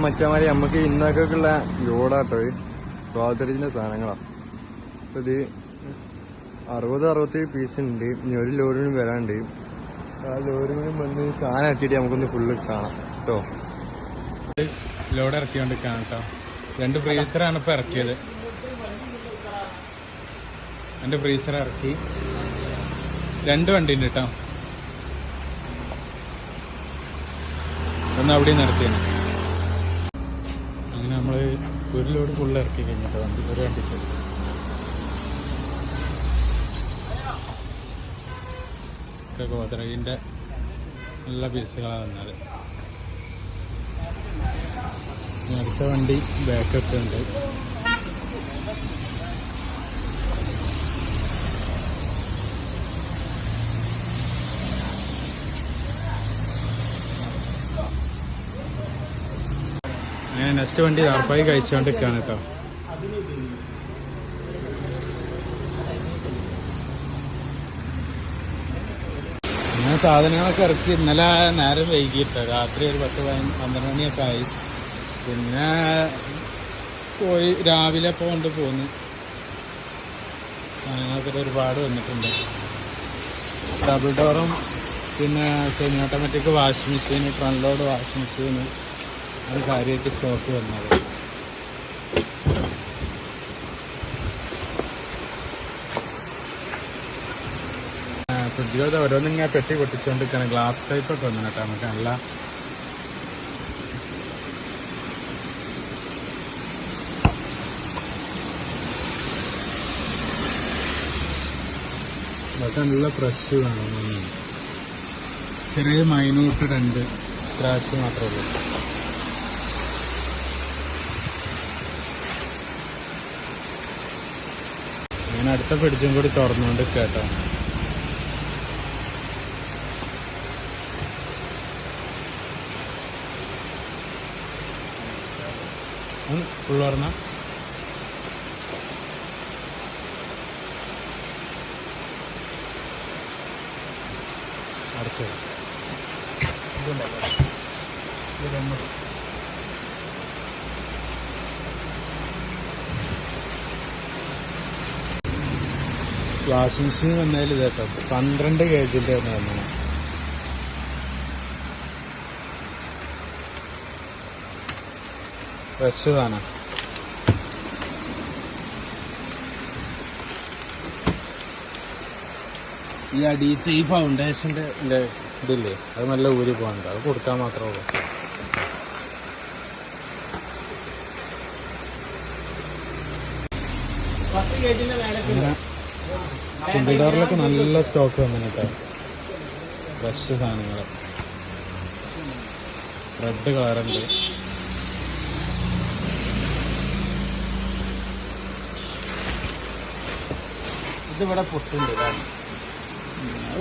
മച്ചമാരി നമുക്ക് ഇന്നൊക്കെയുള്ള ലോഡാട്ടോ ഗോദ്രേജിന്റെ സാധനങ്ങളാണ്. ഇത് 60-67 പീസ് ഉണ്ട്. ഇനി ഒരു ലോറിനും വരാണ്ട്. ആ ലോറിനും വന്ന് സാധനം ഇറക്കിയിട്ട് നമുക്കൊന്ന് ഫുള്ള് കാണാം കേട്ടോ. ലോഡ് ഇറക്കിക്കൊണ്ടിരിക്കുകയാണ് കേട്ടോ. 2 ഫ്രീസറാണ് ഇപ്പൊ ഇറക്കിയത്. 2 ഫ്രീസർ ഇറക്കി. 2 വണ്ടി ഉണ്ട് കേട്ടോ. ഒന്ന് അവിടെ നിർത്തിയാണ്. അങ്ങനെ നമ്മള് ഒരു ലോഡ് ഫുള്ള് ഇറക്കി കഴിഞ്ഞിട്ടോ വണ്ടി. ഒരു വണ്ടിക്ക് ഗോദ്രേജിന്റെ നല്ല പീസുകളാണ് വന്നത്. അടുത്ത വണ്ടി ബാക്കൊക്കെ ഉണ്ട്. അങ്ങനെ നെക്സ്റ്റ് വണ്ടി താർപ്പായി കഴിച്ചുകൊണ്ടിരിക്കുകയാണ് കേട്ടോ. ഞാൻ സാധനങ്ങളൊക്കെ ഇറക്കി. ഇന്നലെ നേരം വൈകിട്ടോ, രാത്രി ഒരു 10-12 മണിയൊക്കെ ആയി. പിന്നെ പോയി രാവിലെ കൊണ്ട് പോന്ന്. സാധനങ്ങളൊക്കെ ഒരുപാട് വന്നിട്ടുണ്ട്. ഡബിൾ ഡോറും പിന്നെ semi automatic washing machine, front load washing machine, അത് കാര്യമായിട്ട് സ്റ്റോക്ക് വന്നത്. ഫ്രിഡ്ജുകൾ ഓരോന്നിങ്ങനെ പെട്ടി പൊട്ടിച്ചുകൊണ്ടിരിക്കുകയാണ്. ഗ്ലാസ് ടൈപ്പൊക്കെ വന്നു കേട്ടോ. നമുക്ക് നല്ല അതൊക്കെ നല്ല ഫ്രഷ് വേണം. ചെറിയ മൈന്യൂട്ട് 2 സ്ക്രാച്ച് മാത്രമേ ഉള്ളൂ. ഞാൻ അടുത്ത ഫ്രിഡ്ജും കൂടി തുറന്നുകൊണ്ട് കേട്ടോ. ഫുള്ള് തുറന്ന അടച്ചു. വാഷിംഗ് മെഷീൻ വന്നതിൽ ഇതേട്ടോ 12 kg വന്നു. ഫ്രഷ് സാധനം. ഈ അടിയത്തെ ഈ ഫൗണ്ടേഷന്റെ ഇതില്ലേ, അത് നല്ല ഊരി പോകാനുണ്ട്. അത് കൊടുക്കാൻ മാത്രമേ ഉള്ളൂ. സിലിണ്ടറിലൊക്കെ നല്ല സ്റ്റോക്ക് വന്നിട്ട് ഫ്രഷ് സാധനങ്ങൾ. റെഡ് കളറുണ്ട്. ഇതിവിടെ പൊട്ടുണ്ട്. അത്